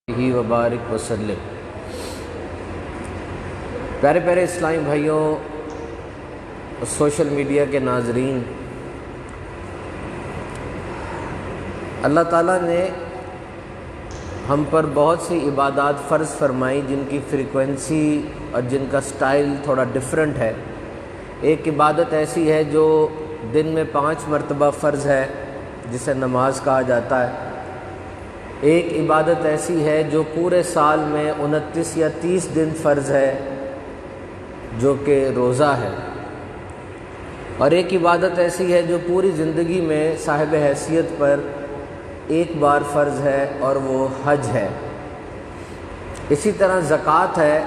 ہی وبارک وسلم۔ پیارے پیارے اسلامی بھائیوں، سوشل میڈیا کے ناظرین، اللہ تعالیٰ نے ہم پر بہت سی عبادات فرض فرمائی جن کی فریکوینسی اور جن کا سٹائل تھوڑا ڈیفرنٹ ہے۔ ایک عبادت ایسی ہے جو دن میں 5 مرتبہ فرض ہے جسے نماز کہا جاتا ہے۔ ایک عبادت ایسی ہے جو پورے سال میں 29 یا 30 دن فرض ہے جو کہ روزہ ہے، اور ایک عبادت ایسی ہے جو پوری زندگی میں صاحب حیثیت پر ایک بار فرض ہے اور وہ حج ہے۔ اسی طرح زکوٰۃ ہے،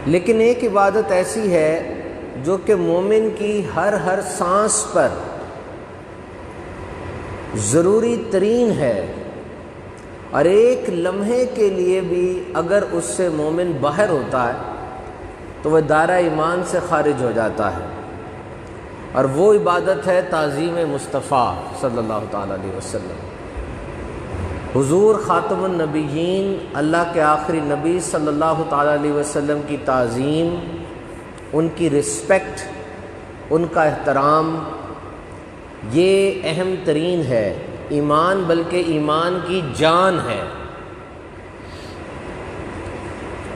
لیکن ایک عبادت ایسی ہے جو کہ مومن کی ہر سانس پر ضروری ترین ہے، اور ایک لمحے کے لیے بھی اگر اس سے مومن باہر ہوتا ہے تو وہ دائرہ ایمان سے خارج ہو جاتا ہے، اور وہ عبادت ہے تعظیم مصطفیٰ صلی اللہ تعالیٰ علیہ وسلم۔ حضور خاتم النبیین، اللہ کے آخری نبی صلی اللہ تعالیٰ علیہ وسلم کی تعظیم، ان کی رسپیکٹ، ان کا احترام، یہ اہم ترین ہے۔ ایمان بلکہ ایمان کی جان ہے۔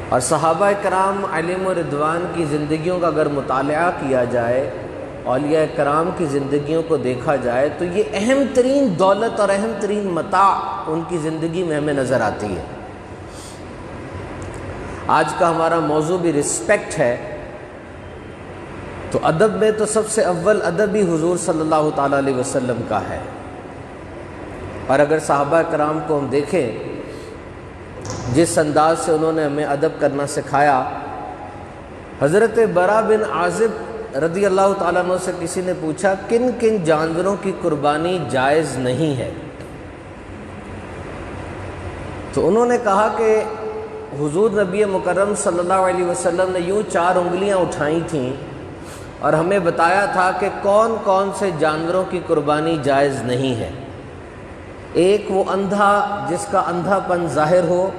اور صحابہ کرام علیہم رضوان کی زندگیوں کا اگر مطالعہ کیا جائے، اولیاء کرام کی زندگیوں کو دیکھا جائے، تو یہ اہم ترین دولت اور اہم ترین متاع ان کی زندگی میں ہمیں نظر آتی ہے۔ آج کا ہمارا موضوع بھی رسپیکٹ ہے، تو ادب میں تو سب سے اول ادب ہی حضور صلی اللہ تعالیٰ علیہ وسلم کا ہے۔ اور اگر صحابہ کرام کو ہم دیکھیں جس انداز سے انہوں نے ہمیں ادب کرنا سکھایا، حضرت برا بن عازب رضی اللہ تعالیٰ عنہ سے کسی نے پوچھا کن کن جانوروں کی قربانی جائز نہیں ہے، تو انہوں نے کہا کہ حضور نبی مکرم صلی اللہ علیہ وسلم نے یوں 4 انگلیاں اٹھائی تھیں اور ہمیں بتایا تھا کہ کون کون سے جانوروں کی قربانی جائز نہیں ہے۔ ایک وہ اندھا جس کا اندھا پن ظاہر ہو،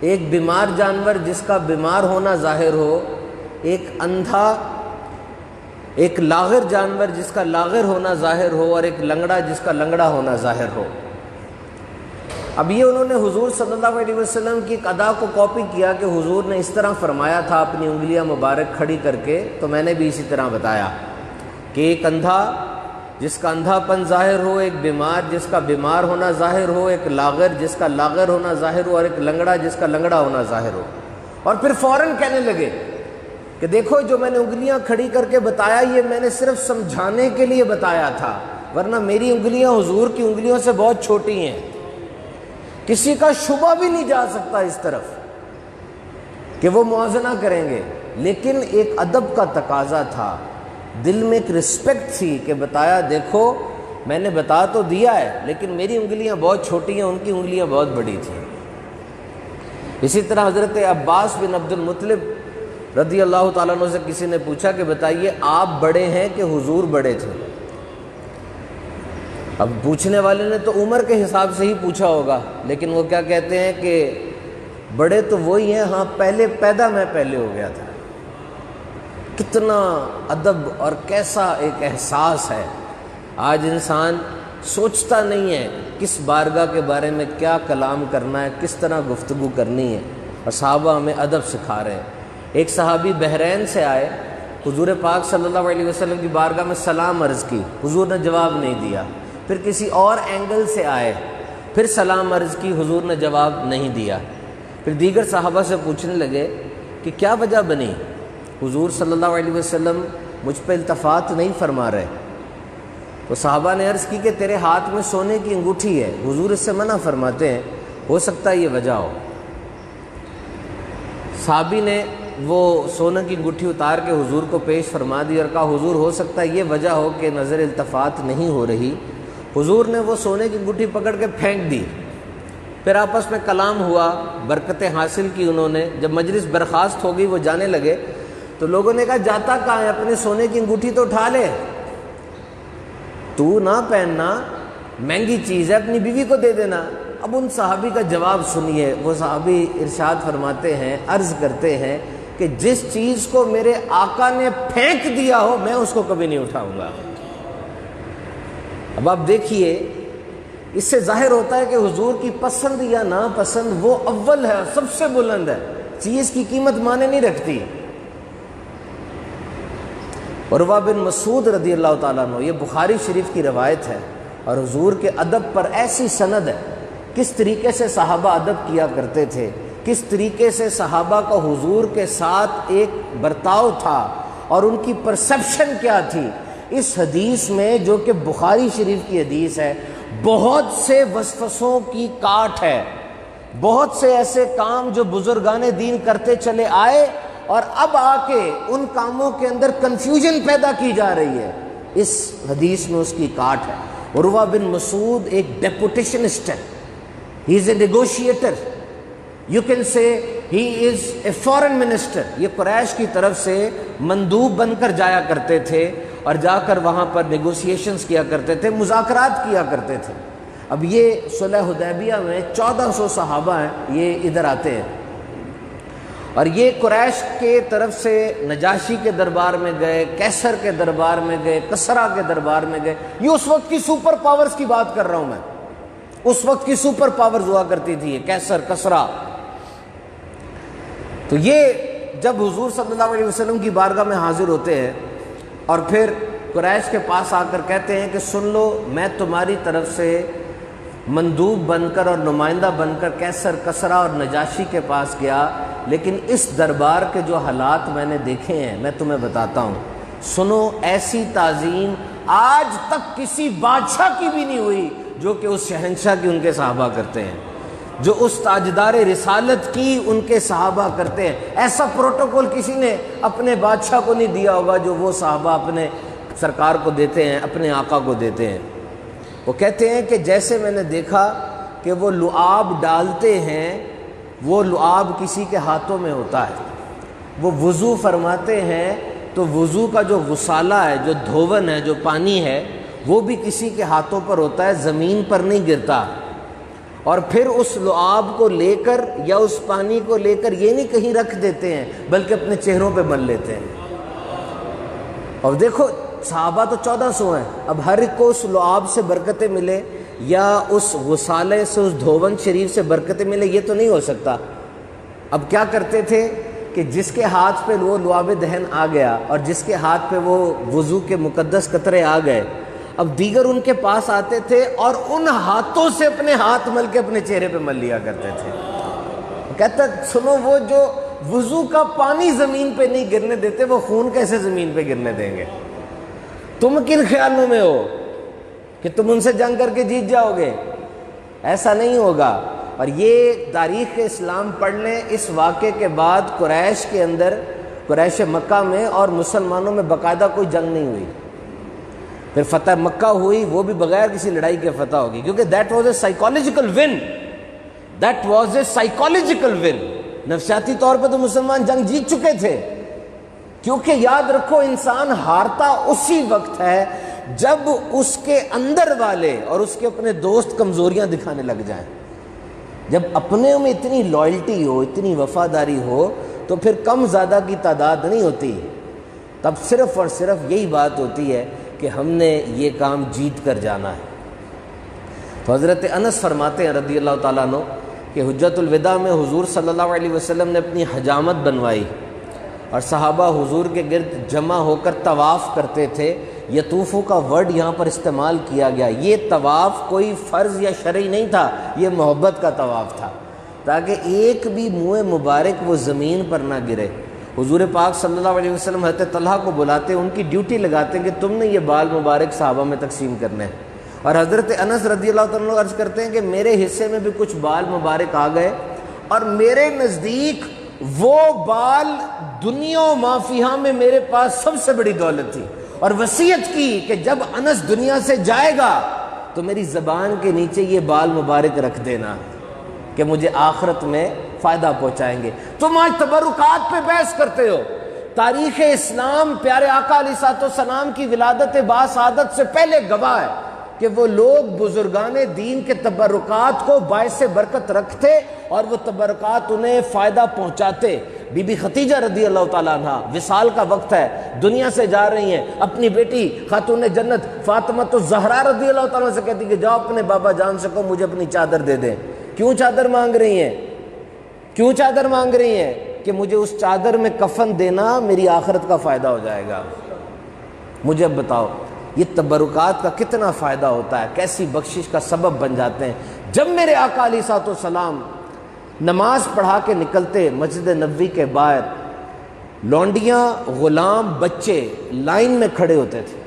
ایک بیمار جانور جس کا بیمار ہونا ظاہر ہو، ایک اندھا، ایک لاغر جانور جس کا لاغر ہونا ظاہر ہو، اور ایک لنگڑا جس کا لنگڑا ہونا ظاہر ہو۔ اب یہ انہوں نے حضور صلی اللہ علیہ وسلم کی ایک ادا کو کاپی کیا کہ حضور نے اس طرح فرمایا تھا اپنی انگلیاں مبارک کھڑی کر کے، تو میں نے بھی اسی طرح بتایا کہ ایک اندھا جس کا اندھا پن ظاہر ہو، ایک بیمار جس کا بیمار ہونا ظاہر ہو، ایک لاغر جس کا لاغر ہونا ظاہر ہو، اور ایک لنگڑا جس کا لنگڑا ہونا ظاہر ہو۔ اور پھر فوراً کہنے لگے کہ دیکھو جو میں نے انگلیاں کھڑی کر کے بتایا یہ میں نے صرف سمجھانے کے لیے بتایا تھا، ورنہ میری انگلیاں حضور کی انگلیوں سے بہت چھوٹی ہیں، کسی کا شبہ بھی نہیں جا سکتا اس طرف کہ وہ موازنہ کریں گے۔ لیکن ایک ادب کا تقاضا تھا، دل میں ایک رسپیکٹ تھی کہ بتایا دیکھو میں نے بتا تو دیا ہے لیکن میری انگلیاں بہت چھوٹی ہیں، ان کی انگلیاں بہت بڑی تھیں۔ اسی طرح حضرت عباس بن عبد المطلب رضی اللہ تعالیٰ عنہ سے کسی نے پوچھا کہ بتائیے آپ بڑے ہیں کہ حضور بڑے تھے؟ اب پوچھنے والے نے تو عمر کے حساب سے ہی پوچھا ہوگا، لیکن وہ کیا کہتے ہیں کہ بڑے تو وہی ہیں، ہاں پہلے پیدا میں پہلے ہو گیا تھا۔ کتنا ادب اور کیسا ایک احساس ہے۔ آج انسان سوچتا نہیں ہے کس بارگاہ کے بارے میں کیا کلام کرنا ہے، کس طرح گفتگو کرنی ہے، اور صحابہ ہمیں ادب سکھا رہے ہیں۔ ایک صحابی بحرین سے آئے، حضور پاک صلی اللہ علیہ وسلم کی بارگاہ میں سلام عرض کی، حضور نے جواب نہیں دیا۔ پھر کسی اور اینگل سے آئے، پھر سلام عرض کی، حضور نے جواب نہیں دیا۔ پھر دیگر صحابہ سے پوچھنے لگے کہ کیا وجہ بنی، حضور صلی اللہ علیہ وسلم مجھ پہ التفات نہیں فرما رہے؟ تو صحابہ نے عرض کی کہ تیرے ہاتھ میں سونے کی انگوٹھی ہے، حضور اس سے منع فرماتے ہیں، ہو سکتا ہے یہ وجہ ہو۔ صحابی نے وہ سونے کی انگوٹھی اتار کے حضور کو پیش فرما دی اور کہا حضور ہو سکتا ہے یہ وجہ ہو کہ نظر التفات نہیں ہو رہی۔ حضور نے وہ سونے کی انگوٹھی پکڑ کے پھینک دی۔ پھر آپس میں کلام ہوا، برکتیں حاصل کی انہوں نے۔ جب مجلس برخاست ہو گئی، وہ جانے لگے، تو لوگوں نے کہا جاتا کہاں ہے، اپنے سونے کی انگوٹھی تو اٹھا لے، تو نہ پہننا، مہنگی چیز ہے، اپنی بیوی کو دے دینا۔ اب ان صحابی کا جواب سنیے. وہ صحابی ارشاد فرماتے ہیں، عرض کرتے ہیں کہ جس چیز کو میرے آقا نے پھینک دیا ہو میں اس کو کبھی نہیں اٹھاؤں گا. اب آپ دیکھیے، اس سے ظاہر ہوتا ہے کہ حضور کی پسند یا ناپسند وہ اول ہے، سب سے بلند ہے، چیز کی قیمت معنی نہیں رکھتی. عروہ بن مسعود رضی اللہ تعالیٰ عنہ، یہ بخاری شریف کی روایت ہے، اور حضور کے ادب پر ایسی سند ہے، کس طریقے سے صحابہ ادب کیا کرتے تھے، کس طریقے سے صحابہ کا حضور کے ساتھ ایک برتاؤ تھا اور ان کی پرسیپشن کیا تھی. اس حدیث میں، جو کہ بخاری شریف کی حدیث ہے، بہت سے وسوسوں کی کاٹ ہے، بہت سے ایسے کام جو بزرگان دین کرتے چلے آئے اور اب آ کے ان کاموں کے اندر کنفیوژن پیدا کی جا رہی ہے. اس حدیث میں اس کی کاٹ ہے. عروہ بن مسعود ایک ڈیپوٹیشنسٹ ہے، he is a negotiator, you can say he is a foreign minister. یہ قریش کی طرف سے مندوب بن کر جایا کرتے تھے اور جا کر وہاں پر نیگوسیشنز کیا کرتے تھے، مذاکرات کیا کرتے تھے. اب یہ صلح حدیبیہ میں 1400 صحابہ ہیں، یہ ادھر آتے ہیں اور یہ قریش کے طرف سے نجاشی کے دربار میں گئے، کیسر کے دربار میں گئے، کسرا کے دربار میں گئے. یہ اس وقت کی سپر پاورز کی بات کر رہا ہوں میں، اس وقت کی سپر پاورز ہوا کرتی تھی، کیسر، کسرا. تو یہ جب حضور صلی اللہ علیہ وسلم کی بارگاہ میں حاضر ہوتے ہیں اور پھر قریش کے پاس آ کر کہتے ہیں کہ سن لو، میں تمہاری طرف سے مندوب بن کر اور نمائندہ بن کر کیسر، کسرا اور نجاشی کے پاس گیا، لیکن اس دربار کے جو حالات میں نے دیکھے ہیں میں تمہیں بتاتا ہوں. سنو، ایسی تعظیم آج تک کسی بادشاہ کی بھی نہیں ہوئی جو کہ اس شہنشاہ کی ان کے صحابہ کرتے ہیں، جو اس تاجدار رسالت کی ان کے صحابہ کرتے ہیں. ایسا پروٹوکول کسی نے اپنے بادشاہ کو نہیں دیا ہوگا جو وہ صحابہ اپنے سرکار کو دیتے ہیں، اپنے آقا کو دیتے ہیں. وہ کہتے ہیں کہ جیسے میں نے دیکھا کہ وہ لعاب ڈالتے ہیں، وہ لعاب کسی کے ہاتھوں میں ہوتا ہے، وہ وضو فرماتے ہیں تو وضو کا جو غسالہ ہے، جو دھون ہے، جو پانی ہے، وہ بھی کسی کے ہاتھوں پر ہوتا ہے، زمین پر نہیں گرتا. اور پھر اس لعاب کو لے کر یا اس پانی کو لے کر یہ نہیں کہیں رکھ دیتے ہیں بلکہ اپنے چہروں پہ مل لیتے ہیں. اور دیکھو، صحابہ تو 1400 ہیں، اب ہر ایک کو اس لعاب سے برکتیں ملے یا اس غسالے سے، اس دھون شریف سے برکتیں ملے، یہ تو نہیں ہو سکتا. اب کیا کرتے تھے کہ جس کے ہاتھ پہ وہ لعاب دہن آ گیا اور جس کے ہاتھ پہ وہ وضو کے مقدس قطرے آ گئے، اب دیگر ان کے پاس آتے تھے اور ان ہاتھوں سے اپنے ہاتھ مل کے اپنے چہرے پہ مل لیا کرتے تھے. کہتا سنو، وہ جو وضو کا پانی زمین پہ نہیں گرنے دیتے، وہ خون کیسے زمین پہ گرنے دیں گے؟ تم کن خیالوں میں ہو کہ تم ان سے جنگ کر کے جیت جاؤ گے؟ ایسا نہیں ہوگا. اور یہ تاریخ اسلام پڑھ لیں، اس واقعے کے بعد قریش کے اندر، قریش مکہ میں اور مسلمانوں میں باقاعدہ کوئی جنگ نہیں ہوئی. پھر فتح مکہ ہوئی، وہ بھی بغیر کسی لڑائی کے فتح ہوگی، کیونکہ that was a psychological one, that was a psychological one. نفسیاتی طور پہ تو مسلمان جنگ جیت چکے تھے، کیونکہ یاد رکھو، انسان ہارتا اسی وقت ہے جب اس کے اندر والے اور اس کے اپنے دوست کمزوریاں دکھانے لگ جائیں. جب اپنے میں اتنی لائلٹی ہو، اتنی وفاداری ہو، تو پھر کم زیادہ کی تعداد نہیں ہوتی، تب صرف اور صرف یہی بات ہوتی ہے کہ ہم نے یہ کام جیت کر جانا ہے. تو حضرت انس فرماتے ہیں رضی اللہ تعالیٰ عنہ کہ حجۃ الوداع میں حضور صلی اللہ علیہ وسلم نے اپنی حجامت بنوائی اور صحابہ حضور کے گرد جمع ہو کر طواف کرتے تھے. یطوفو کا ورڈ یہاں پر استعمال کیا گیا. یہ طواف کوئی فرض یا شرعی نہیں تھا، یہ محبت کا طواف تھا، تاکہ ایک بھی منہ مبارک وہ زمین پر نہ گرے. حضور پاک صلی اللہ علیہ وسلم حضرت طلحہ کو بلاتے، ان کی ڈیوٹی لگاتے کہ تم نے یہ بال مبارک صحابہ میں تقسیم کرنے ہیں. اور حضرت انس رضی اللہ تعالیٰ عرض کرتے ہیں کہ میرے حصے میں بھی کچھ بال مبارک آ گئے اور میرے نزدیک وہ بال دنیا و ما فیہا میں میرے پاس سب سے بڑی دولت تھی، اور وصیت کی کہ جب انس دنیا سے جائے گا تو میری زبان کے نیچے یہ بال مبارک رکھ دینا کہ مجھے آخرت میں فائدہ پہنچائیں گے. تم آج تبرکات پہ بحث کرتے ہو. تاریخ اسلام پیارے آقا علیہ الصلوۃ والسلام کی ولادت باسعادت سے پہلے گواہ ہے کہ وہ لوگ بزرگان دین کے تبرکات کو باعث برکت رکھتے اور وہ تبرکات انہیں فائدہ پہنچاتے۔ بی بی خدیجہ رضی اللہ تعالیٰ عنہ، وصال کا وقت ہے، دنیا سے جا رہی ہیں، اپنی بیٹی خاتون جنت فاطمہ الزہرا رضی اللہ تعالیٰ عنہ سے کہتی کہ جاؤ اپنے بابا جان سے کہو مجھے اپنی چادر دے دیں۔ کیوں چادر مانگ رہی ہیں؟ کیوں چادر مانگ رہی ہیں؟ کہ مجھے اس چادر میں کفن دینا میری آخرت کا فائدہ ہو جائے گا۔ مجھے اب بتاؤ یہ تبرکات کا کتنا فائدہ ہوتا ہے، کیسی بخشش کا سبب بن جاتے ہیں۔ جب میرے آقا علیہ الصلوۃ والسلام نماز پڑھا کے نکلتے مسجد نبوی کے باہر، لونڈیاں، غلام، بچے لائن میں کھڑے ہوتے تھے،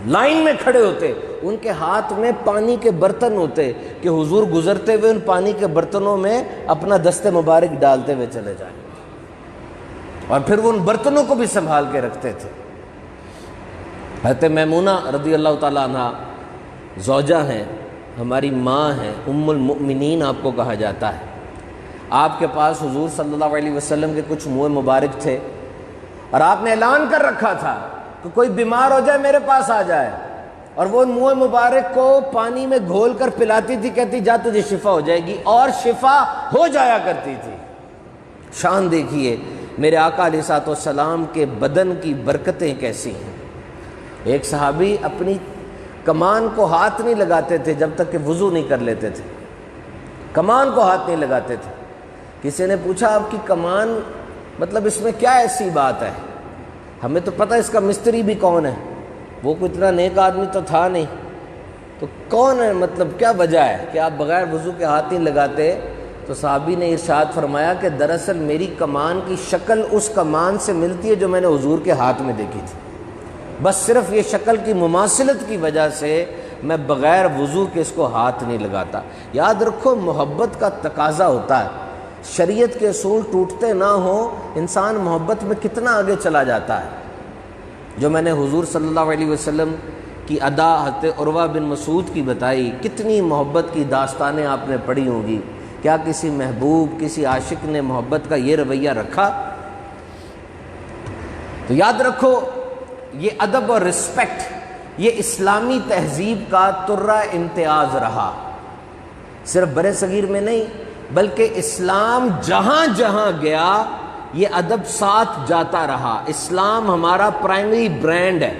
لائن میں کھڑے ہوتے، ان کے ہاتھ میں پانی کے برتن ہوتے کہ حضور گزرتے ہوئے ان پانی کے برتنوں میں اپنا دست مبارک ڈالتے ہوئے چلے جائیں، اور پھر وہ ان برتنوں کو بھی سنبھال کے رکھتے تھے۔ حضرت میمونہ رضی اللہ تعالیٰ عنہ زوجہ ہیں، ہماری ماں ہیں، ام المؤمنین آپ کو کہا جاتا ہے۔ آپ کے پاس حضور صلی اللہ علیہ وسلم کے کچھ منہ مبارک تھے، اور آپ نے اعلان کر رکھا تھا کہ کوئی بیمار ہو جائے میرے پاس آ جائے، اور وہ منہ مبارک کو پانی میں گھول کر پلاتی تھی، کہتی جا تجھے شفا ہو جائے گی، اور شفا ہو جایا کرتی تھی۔ شان دیکھیے میرے آقا علیہ الصلوۃ والسلام کے بدن کی برکتیں کیسی ہیں۔ ایک صحابی اپنی کمان کو ہاتھ نہیں لگاتے تھے جب تک کہ وضو نہیں کر لیتے تھے، کمان کو ہاتھ نہیں لگاتے تھے۔ کسی نے پوچھا آپ کی کمان مطلب اس میں کیا ایسی بات ہے؟ ہمیں تو پتہ اس کا مستری بھی کون ہے، وہ کوئی اتنا نیک آدمی تو تھا نہیں، تو کون ہے، مطلب کیا وجہ ہے کہ آپ بغیر وضو کے ہاتھ نہیں لگاتے؟ تو صحابی نے ارشاد فرمایا کہ دراصل میری کمان کی شکل اس کمان سے ملتی ہے جو میں نے حضور کے ہاتھ میں دیکھی تھی، بس صرف یہ شکل کی مماثلت کی وجہ سے میں بغیر وضو کے اس کو ہاتھ نہیں لگاتا۔ یاد رکھو محبت کا تقاضا ہوتا ہے، شریعت کے اصول ٹوٹتے نہ ہوں، انسان محبت میں کتنا آگے چلا جاتا ہے۔ جو میں نے حضور صلی اللہ علیہ وسلم کی ادا حضرت عروہ بن مسعود کی بتائی، کتنی محبت کی داستانیں آپ نے پڑھی ہوں گی، کیا کسی محبوب، کسی عاشق نے محبت کا یہ رویہ رکھا؟ تو یاد رکھو یہ ادب اور رسپیکٹ یہ اسلامی تہذیب کا ترہ امتیاز رہا، صرف برِ صغیر میں نہیں بلکہ اسلام جہاں جہاں گیا یہ ادب ساتھ جاتا رہا۔ اسلام ہمارا پرائمری برانڈ ہے،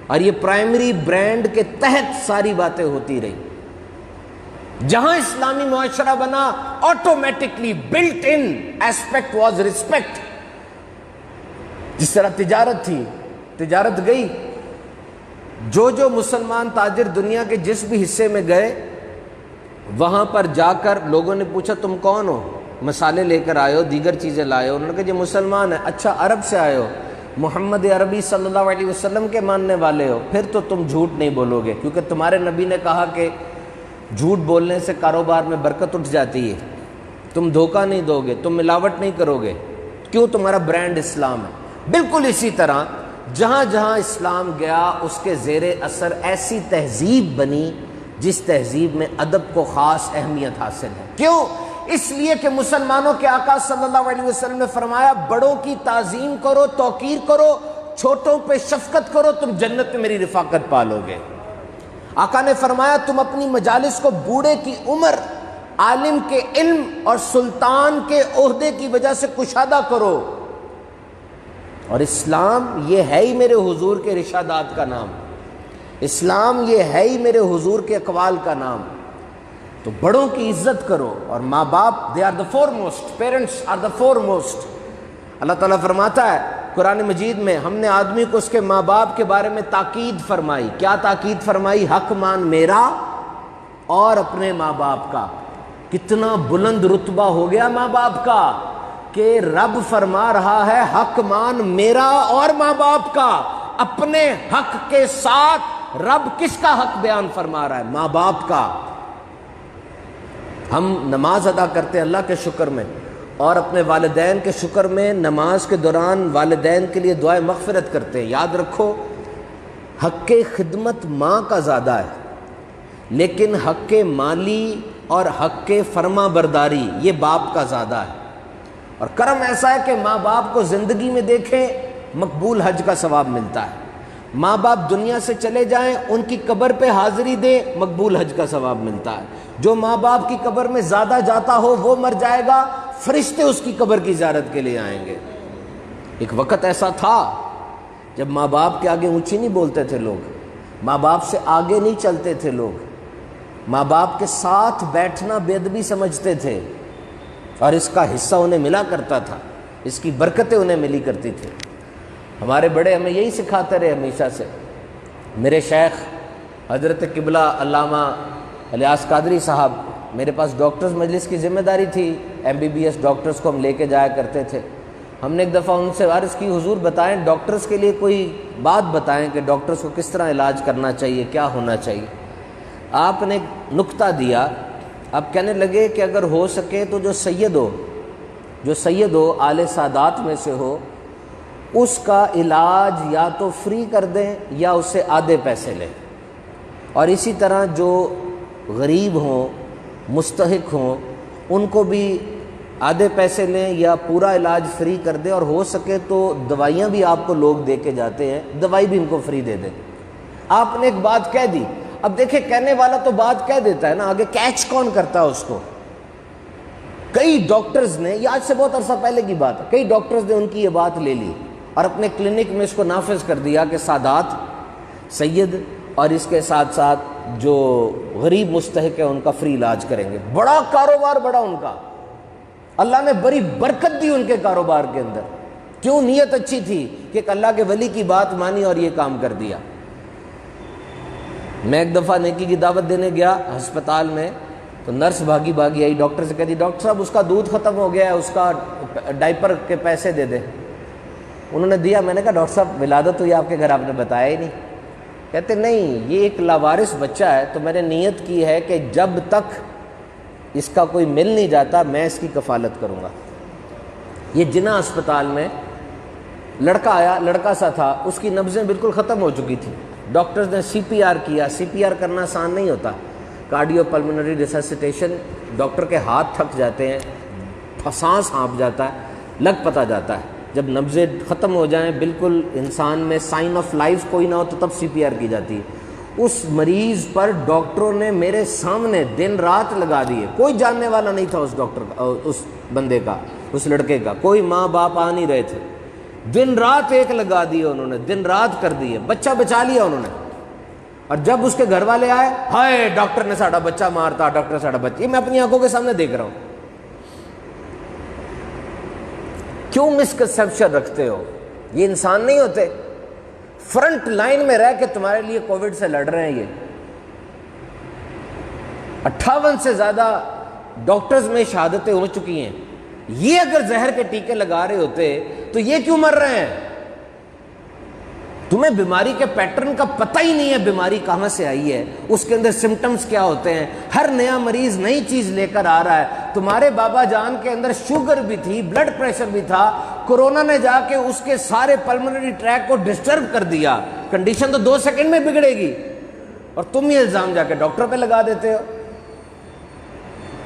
اور یہ پرائمری برانڈ کے تحت ساری باتیں ہوتی رہی۔ جہاں اسلامی معاشرہ بنا automatically built in aspect was respect. جس طرح تجارت تھی، تجارت گئی، جو مسلمان تاجر دنیا کے جس بھی حصے میں گئے وہاں پر جا کر لوگوں نے پوچھا تم کون ہو؟ مسالے لے کر آئے ہو، دیگر چیزیں لائے ہو؟ انہوں نے کہا یہ مسلمان ہے۔ اچھا عرب سے آئے ہو، محمد عربی صلی اللہ علیہ وسلم کے ماننے والے ہو؟ پھر تو تم جھوٹ نہیں بولو گے، کیونکہ تمہارے نبی نے کہا کہ جھوٹ بولنے سے کاروبار میں برکت اٹھ جاتی ہے، تم دھوکہ نہیں دو گے، تم ملاوٹ نہیں کرو گے، کیوں؟ تمہارا برانڈ اسلام ہے۔ بالکل اسی طرح جہاں جہاں اسلام گیا اس کے زیر اثر ایسی تہذیب بنی جس تہذیب میں ادب کو خاص اہمیت حاصل ہے۔ کیوں؟ اس لیے کہ مسلمانوں کے آقا صلی اللہ علیہ وسلم نے فرمایا بڑوں کی تعظیم کرو، توقیر کرو، چھوٹوں پہ شفقت کرو، تم جنت میں میری رفاقت پالو گے۔ آقا نے فرمایا تم اپنی مجالس کو بوڑھے کی عمر، عالم کے علم اور سلطان کے عہدے کی وجہ سے کشادہ کرو، اور اسلام یہ ہے ہی میرے حضور کے ارشادات کا نام، اسلام یہ ہے ہی میرے حضور کے اقوال کا نام۔ تو بڑوں کی عزت کرو، اور ماں باپ they are the foremost, parents are the foremost. Allah تعالیٰ فرماتا ہے قرآن مجید میں ہم نے آدمی کو اس کے ماں باپ کے بارے میں تاکید فرمائی۔ کیا تاکید فرمائی؟ حق مان میرا اور اپنے ماں باپ کا۔ کتنا بلند رتبہ ہو گیا ماں باپ کا کہ رب فرما رہا ہے حق مان میرا اور ماں باپ کا۔ اپنے حق کے ساتھ رب کس کا حق بیان فرما رہا ہے؟ ماں باپ کا۔ ہم نماز ادا کرتے ہیں اللہ کے شکر میں، اور اپنے والدین کے شکر میں نماز کے دوران والدین کے لیے دعائے مغفرت کرتے ہیں۔ یاد رکھو حق خدمت ماں کا زیادہ ہے، لیکن حق مالی اور حق فرما برداری یہ باپ کا زیادہ ہے۔ اور کرم ایسا ہے کہ ماں باپ کو زندگی میں دیکھیں، مقبول حج کا ثواب ملتا ہے، ماں باپ دنیا سے چلے جائیں، ان کی قبر پہ حاضری دیں، مقبول حج کا ثواب ملتا ہے۔ جو ماں باپ کی قبر میں زیادہ جاتا ہو وہ مر جائے گا، فرشتے اس کی قبر کی زیارت کے لیے آئیں گے۔ ایک وقت ایسا تھا جب ماں باپ کے آگے اونچی نہیں بولتے تھے لوگ، ماں باپ سے آگے نہیں چلتے تھے لوگ، ماں باپ کے ساتھ بیٹھنا بے ادبی سمجھتے تھے، اور اس کا حصہ انہیں ملا کرتا تھا، اس کی برکتیں انہیں ملی کرتی تھی۔ ہمارے بڑے ہمیں یہی سکھاتے رہے ہمیشہ سے۔ میرے شیخ حضرت قبلہ علامہ الیاس قادری صاحب، میرے پاس ڈاکٹرز مجلس کی ذمہ داری تھی، MBBS ڈاکٹرز کو ہم لے کے جایا کرتے تھے۔ ہم نے ایک دفعہ ان سے عرض کی، حضور بتائیں ڈاکٹرز کے لیے کوئی بات بتائیں کہ ڈاکٹرز کو کس طرح علاج کرنا چاہیے، کیا ہونا چاہیے۔ آپ نے ایک نکتہ دیا، آپ کہنے لگے کہ اگر ہو سکے تو جو سید ہو آل سادات میں سے ہو، اس کا علاج یا تو فری کر دیں یا اس سے آدھے پیسے لیں، اور اسی طرح جو غریب ہوں، مستحق ہوں، ان کو بھی آدھے پیسے لیں یا پورا علاج فری کر دیں، اور ہو سکے تو دوائیاں بھی آپ کو لوگ دے کے جاتے ہیں، دوائی بھی ان کو فری دے دیں۔ آپ نے ایک بات کہہ دی۔ اب دیکھیں کہنے والا تو بات کہہ دیتا ہے نا، آگے کیچ کون کرتا ہے اس کو؟ کئی ڈاکٹرز نے، یہ آج سے بہت عرصہ پہلے کی بات ہے، کئی ڈاکٹرز نے ان کی یہ بات لے لی اور اپنے کلینک میں اس کو نافذ کر دیا کہ سادات، سید اور اس کے ساتھ ساتھ جو غریب مستحق ہے ان کا فری علاج کریں گے۔ بڑا کاروبار بڑا ان کا، اللہ نے بڑی برکت دی ان کے کاروبار کے اندر۔ کیوں؟ نیت اچھی تھی کہ ایک اللہ کے ولی کی بات مانی اور یہ کام کر دیا۔ میں ایک دفعہ نیکی کی دعوت دینے گیا ہسپتال میں، تو نرس بھاگی آئی، ڈاکٹر سے کہتی ڈاکٹر صاحب اس کا دودھ ختم ہو گیا ہے، اس کا ڈائپر کے پیسے دے دیں۔ انہوں نے دیا۔ میں نے کہا ڈاکٹر صاحب ولادت ہوئی آپ کے گھر، آپ نے بتایا ہی نہیں۔ کہتے نہیں، یہ ایک لاوارث بچہ ہے، تو میں نے نیت کی ہے کہ جب تک اس کا کوئی مل نہیں جاتا میں اس کی کفالت کروں گا۔ یہ جناح اسپتال میں لڑکا آیا، لڑکا سا تھا، اس کی نبضیں بالکل ختم ہو چکی تھی۔ ڈاکٹرز نے CPR کیا۔ CPR کرنا آسان نہیں ہوتا، کارڈیو پلمونری ریسسیٹیشن، ڈاکٹر کے ہاتھ تھک جاتے ہیں، سانس ہانپ جاتا ہے، لگ پتہ جاتا ہے۔ جب نبضیں ختم ہو جائیں، بالکل انسان میں سائن آف لائف کوئی نہ ہو تو تب CPR کی جاتی ہے۔ اس مریض پر ڈاکٹروں نے میرے سامنے دن رات لگا دیے، کوئی جاننے والا نہیں تھا اس ڈاکٹر کا، اس بندے کا، اس لڑکے کا، کوئی ماں باپ آ نہیں رہے تھے۔ دن رات ایک لگا دیے انہوں نے، دن رات کر دیے، بچہ بچا لیا انہوں نے۔ اور جب اس کے گھر والے آئے، ہائے ڈاکٹر نے ساڑا بچہ مارتا، ڈاکٹر ساڑا بچہ، یہ میں اپنی آنکھوں کے سامنے دیکھ رہا ہوں۔ کیوں مسکنسیپشن رکھتے ہو؟ یہ انسان نہیں ہوتے؟ فرنٹ لائن میں رہ کے تمہارے لیے کووڈ سے لڑ رہے ہیں۔ یہ 58 سے زیادہ ڈاکٹرز میں شہادتیں ہو چکی ہیں۔ یہ اگر زہر کے ٹیکے لگا رہے ہوتے تو یہ کیوں مر رہے ہیں؟ تمہیں بیماری کے پیٹرن کا پتہ ہی نہیں ہے، بیماری کہاں سے آئی ہے، اس کے اندر سمٹمز کیا ہوتے ہیں۔ ہر نیا مریض نئی چیز لے کر آ رہا ہے۔ تمہارے بابا جان کے اندر شوگر بھی تھی، بلڈ پریشر بھی تھا، کورونا نے جا کے اس کے سارے پلمونری ٹریک کو ڈسٹرب کر دیا، کنڈیشن تو 2 سیکنڈ میں بگڑے گی، اور تم یہ الزام جا کے ڈاکٹر پہ لگا دیتے ہو۔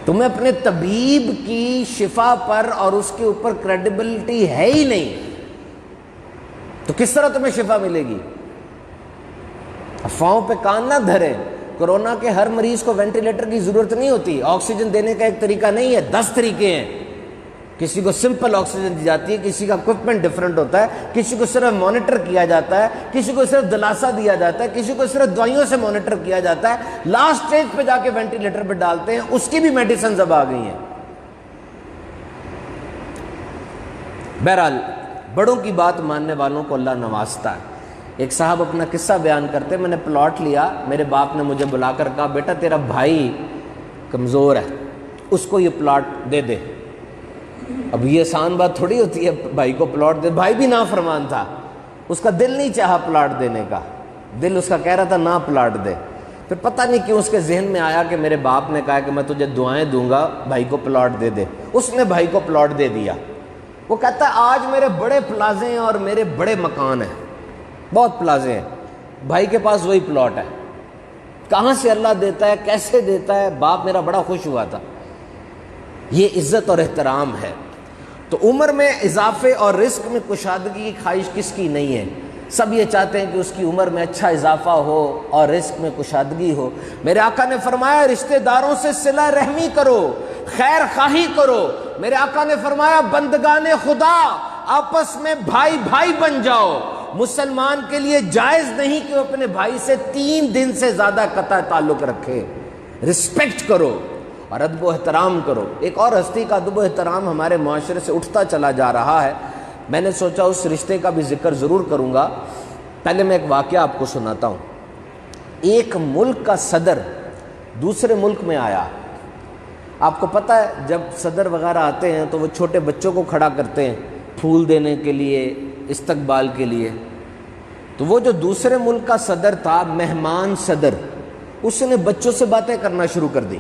تمہیں اپنے طبیب کی شفا پر اور اس کے اوپر کریڈیبلٹی ہے ہی نہیں، تو کس طرح تمہیں شفا ملے گی؟ افواہوں پہ کان نہ دھریں۔ کورونا کے ہر مریض کو وینٹیلیٹر کی ضرورت نہیں ہوتی، آکسیجن دینے کا ایک طریقہ نہیں ہے، 10 طریقے ہیں۔ کسی کو سمپل آکسیجن دی جاتی ہے، کسی کا اکوپمنٹ ڈفرینٹ ہوتا ہے، کسی کو صرف مانیٹر کیا جاتا ہے، کسی کو صرف دلاسا دیا جاتا ہے، کسی کو صرف دوائیوں سے مانیٹر کیا جاتا ہے، لاسٹ اسٹیج پہ جا کے وینٹیلیٹر پہ ڈالتے ہیں، اس کی بھی میڈیسنز اب آ گئی ہیں۔ بہرحال بڑوں کی بات ماننے والوں کو اللہ نوازتا ہے۔ ایک صاحب اپنا قصہ بیان کرتے، میں نے پلاٹ لیا، میرے باپ نے مجھے بلا کر کہا بیٹا تیرا بھائی کمزور ہے، اس کو یہ پلاٹ دے دے۔ اب یہ آسان بات تھوڑی ہوتی ہے بھائی کو پلاٹ دے، بھائی بھی نافرمان تھا، اس کا دل نہیں چاہا پلاٹ دینے کا، دل اس کا کہہ رہا تھا نہ پلاٹ دے۔ پھر پتہ نہیں کیوں اس کے ذہن میں آیا کہ میرے باپ نے کہا کہ میں تجھے دعائیں دوں گا، بھائی کو پلاٹ دے دے۔ اس نے بھائی کو پلاٹ دے دیا۔ وہ کہتا ہے آج میرے بڑے پلازے ہیں اور میرے بڑے مکان ہیں، بہت پلازے ہیں، بھائی کے پاس وہی پلاٹ ہے۔ کہاں سے اللہ دیتا ہے، کیسے دیتا ہے، باپ میرا بڑا خوش ہوا تھا۔ یہ عزت اور احترام ہے۔ تو عمر میں اضافے اور رزق میں کشادگی کی خواہش کس کی نہیں ہے؟ سب یہ چاہتے ہیں کہ اس کی عمر میں اچھا اضافہ ہو اور رزق میں کشادگی ہو۔ میرے آقا نے فرمایا رشتہ داروں سے صلہ رحمی کرو، خیر خواہی کرو۔ میرے آقا نے فرمایا بندگان خدا آپس میں بھائی بھائی بن جاؤ۔ مسلمان کے لیے جائز نہیں کہ وہ اپنے بھائی سے 3 دن سے زیادہ قطع تعلق رکھے۔ رسپیکٹ کرو اور ادب و احترام کرو۔ ایک اور ہستی کا ادب و احترام ہمارے معاشرے سے اٹھتا چلا جا رہا ہے، میں نے سوچا اس رشتے کا بھی ذکر ضرور کروں گا۔ پہلے میں ایک واقعہ آپ کو سناتا ہوں۔ ایک ملک کا صدر دوسرے ملک میں آیا۔ آپ کو پتہ ہے جب صدر وغیرہ آتے ہیں تو وہ چھوٹے بچوں کو کھڑا کرتے ہیں پھول دینے کے لیے، استقبال کے لیے۔ تو وہ جو دوسرے ملک کا صدر تھا، مہمان صدر، اس نے بچوں سے باتیں کرنا شروع کر دی۔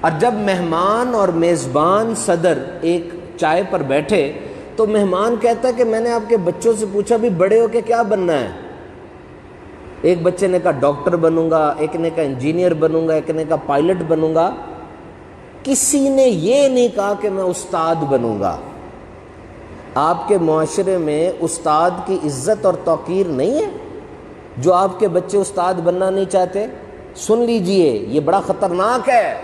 اور جب مہمان اور میزبان صدر ایک چائے پر بیٹھے تو مہمان کہتا ہے کہ میں نے آپ کے بچوں سے پوچھا بھی بڑے ہو کے کیا بننا ہے؟ ایک بچے نے کہا ڈاکٹر بنوں گا، ایک نے کہا انجینئر بنوں گا، ایک نے کہا پائلٹ بنوں گا۔ کسی نے یہ نہیں کہا کہ میں استاد بنوں گا۔ آپ کے معاشرے میں استاد کی عزت اور توقیر نہیں ہے جو آپ کے بچے استاد بننا نہیں چاہتے؟ سن لیجئے، یہ بڑا خطرناک ہے۔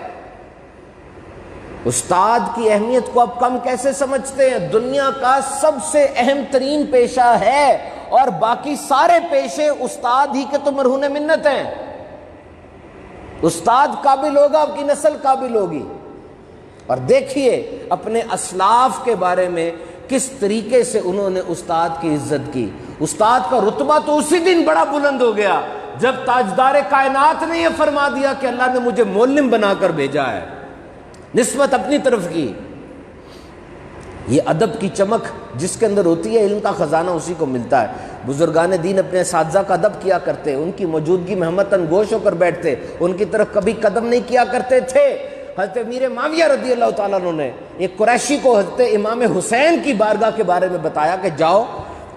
استاد کی اہمیت کو آپ کم کیسے سمجھتے ہیں؟ دنیا کا سب سے اہم ترین پیشہ ہے اور باقی سارے پیشے استاد ہی کے تو مرہون منت ہیں۔ استاد قابل ہوگا، آپ کی نسل قابل ہوگی۔ اور دیکھیے اپنے اسلاف کے بارے میں کس طریقے سے انہوں نے استاد کی عزت کی۔ استاد کا رتبہ تو اسی دن بڑا بلند ہو گیا جب تاجدار کائنات نے یہ فرما دیا کہ اللہ نے مجھے معلم بنا کر بھیجا ہے، نسبت اپنی طرف کی۔ یہ ادب کی چمک جس کے اندر ہوتی ہے، علم کا خزانہ اسی کو ملتا ہے۔ بزرگان دین اپنے اساتذہ کا ادب کیا کرتے، ان کی موجودگی میں ہمتاً گوش ہو کر بیٹھتے، ان کی طرف کبھی قدم نہیں کیا کرتے تھے۔ حضرت امیر معاویہ رضی اللہ تعالیٰ عنہ نے ایک قریشی کو حضرت امام حسین کی بارگاہ کے بارے میں بتایا کہ جاؤ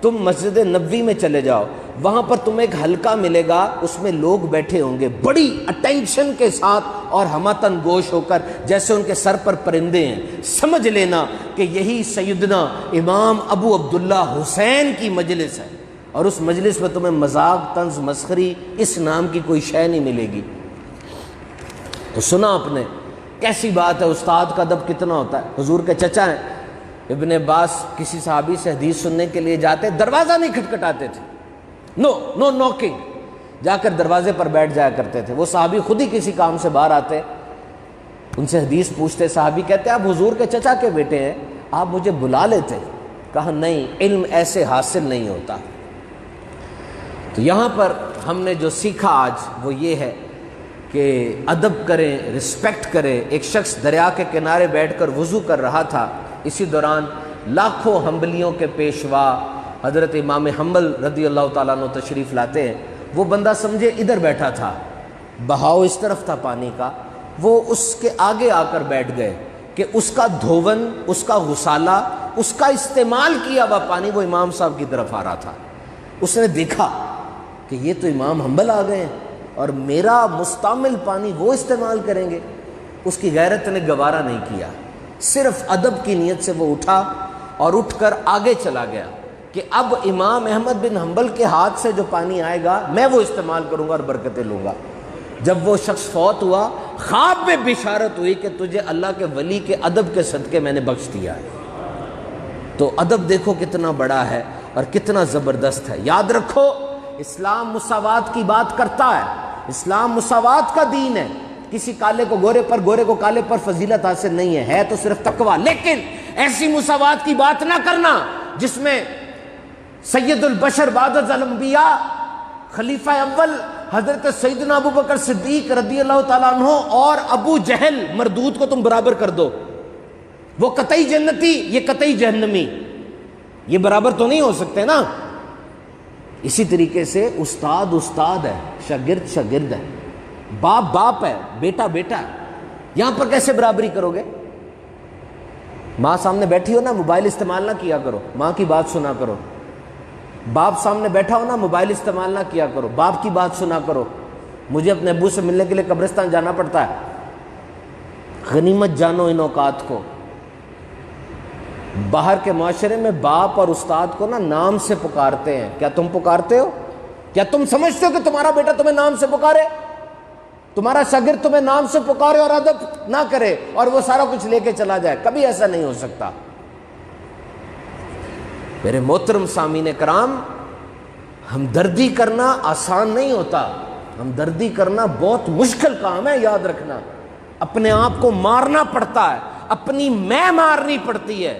تم مسجد نبوی میں چلے جاؤ، وہاں پر تمہیں ایک حلقہ ملے گا، اس میں لوگ بیٹھے ہوں گے بڑی اٹینشن کے ساتھ اور ہمتاً گوش ہو کر، جیسے ان کے سر پر پرندے ہیں۔ سمجھ لینا کہ یہی سیدنا امام ابو عبداللہ حسین کی مجلس ہے، اور اس مجلس میں تمہیں مذاق، طنز، مسخری اس نام کی کوئی شے نہیں ملے گی۔ تو سنا آپ نے کیسی بات ہے، استاد کا ادب کتنا ہوتا ہے۔ حضور کے چچا ہیں ابن عباس، کسی صحابی سے حدیث سننے کے لیے جاتے، دروازہ نہیں کھٹکھٹاتے تھے، نو نوکنگ، جا کر دروازے پر بیٹھ جایا کرتے تھے۔ وہ صحابی خود ہی کسی کام سے باہر آتے، ان سے حدیث پوچھتے، صحابی کہتے آپ حضور کے چچا کے بیٹے ہیں، آپ مجھے بلا لیتے؟ کہا نہیں، علم ایسے حاصل نہیں ہوتا۔ تو یہاں پر ہم نے جو سیکھا آج وہ یہ ہے کہ ادب کریں، رسپیکٹ کریں۔ ایک شخص دریا کے کنارے بیٹھ کر وضو کر رہا تھا، اسی دوران لاکھوں حنبلیوں کے پیشوا حضرت امام حنبل رضی اللہ تعالیٰ عنہ تشریف لاتے ہیں۔ وہ بندہ سمجھے ادھر بیٹھا تھا، بہاؤ اس طرف تھا پانی کا، وہ اس کے آگے آ کر بیٹھ گئے کہ اس کا دھون، اس کا غسالہ، اس کا استعمال کیا ہوا پانی وہ امام صاحب کی طرف آ رہا تھا۔ اس نے دیکھا کہ یہ تو امام حنبل آ گئے ہیں اور میرا مستعمل پانی وہ استعمال کریں گے۔ اس کی غیرت نے گوارا نہیں کیا، صرف ادب کی نیت سے وہ اٹھا اور اٹھ کر آگے چلا گیا کہ اب امام احمد بن حنبل کے ہاتھ سے جو پانی آئے گا میں وہ استعمال کروں گا اور برکتیں لوں گا۔ جب وہ شخص فوت ہوا، خواب میں بشارت ہوئی کہ تجھے اللہ کے ولی کے ادب کے صدقے میں نے بخش دیا ہے۔ تو ادب دیکھو کتنا بڑا ہے اور کتنا زبردست ہے۔ یاد رکھو اسلام مساوات کی بات کرتا ہے، اسلام مساوات کا دین ہے۔ کسی کالے کو گورے پر، گورے کو کالے پر فضیلت حاصل نہیں ہے تو صرف تقویٰ، لیکن ایسی مساوات کی بات نہ کرنا جس میں سید البشر بعد الانبیاء خلیفہ اول حضرت سیدنا ابو بکر صدیق رضی اللہ تعالیٰ عنہ اور ابو جہل مردود کو تم برابر کر دو، وہ قطعی جنتی، یہ قطعی جہنمی، یہ برابر تو نہیں ہو سکتے نا۔ اسی طریقے سے استاد استاد ہے، شاگرد شاگرد ہے، باپ باپ ہے، بیٹا بیٹا ہے، یہاں پر کیسے برابری کرو گے؟ ماں سامنے بیٹھی ہو نا، موبائل استعمال نہ کیا کرو، ماں کی بات سنا کرو۔ باپ سامنے بیٹھا ہو نا، موبائل استعمال نہ کیا کرو، باپ کی بات سنا کرو۔ مجھے اپنے ابو سے ملنے کے لیے قبرستان جانا پڑتا ہے، غنیمت جانو ان اوقات کو۔ باہر کے معاشرے میں باپ اور استاد کو نا نام سے پکارتے ہیں. کیا تم پکارتے ہو؟ کیا تم سمجھتے ہو کہ تمہارا بیٹا تمہیں نام سے پکارے؟ تمہارا شاگرد تمہیں نام سے پکارے اور ادب نہ کرے اور وہ سارا کچھ لے کے چلا جائے؟ کبھی ایسا نہیں ہو سکتا. میرے محترم سامعین کرام، ہمدردی کرنا آسان نہیں ہوتا. ہمدردی کرنا بہت مشکل کام ہے، یاد رکھنا. اپنے آپ کو مارنا پڑتا ہے، اپنی میں مارنی پڑتی ہے،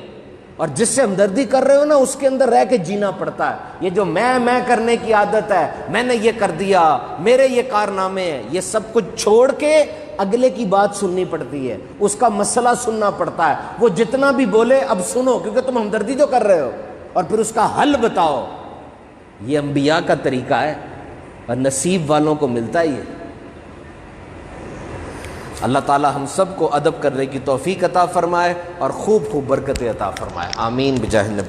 اور جس سے ہمدردی کر رہے ہو نا اس کے اندر رہ کے جینا پڑتا ہے. یہ جو میں کرنے کی عادت ہے، میں نے یہ کر دیا، میرے یہ کارنامے ہیں، یہ سب کچھ چھوڑ کے اگلے کی بات سننی پڑتی ہے، اس کا مسئلہ سننا پڑتا ہے. وہ جتنا بھی بولے اب سنو، کیونکہ تم ہمدردی تو کر رہے ہو، اور پھر اس کا حل بتاؤ. یہ انبیاء کا طریقہ ہے اور نصیب والوں کو ملتا ہی ہے. اللہ تعالی ہم سب کو ادب کرنے کی توفیق عطا فرمائے اور خوب خوب برکتیں عطا فرمائے. آمین بجاہ النبی.